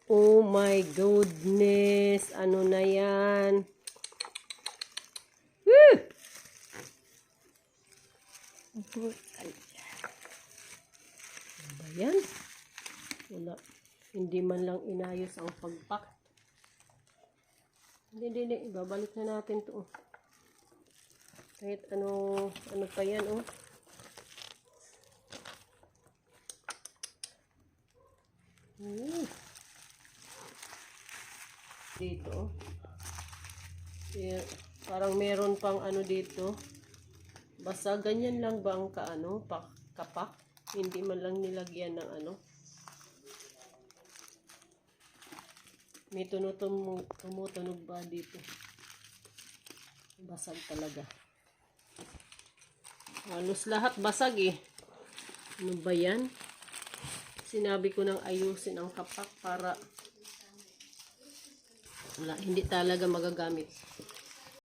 Oh my goodness. Ano na yan? Woo! Ano ba yan? Wala. Hindi man lang inayos ang pagpak. Hindi. Ibabalik na natin to. Kahit ano pa yan, oh. Dito. Yeah, parang meron pang ano dito. Basta ganyan lang ba ang kapak? Hindi man lang nilagyan ng ano. May tumutunog ba dito? Basag talaga. Halos lahat basag eh. Ano ba yan? Sinabi ko nang ayusin ang kapak para wala, hindi talaga magagamit.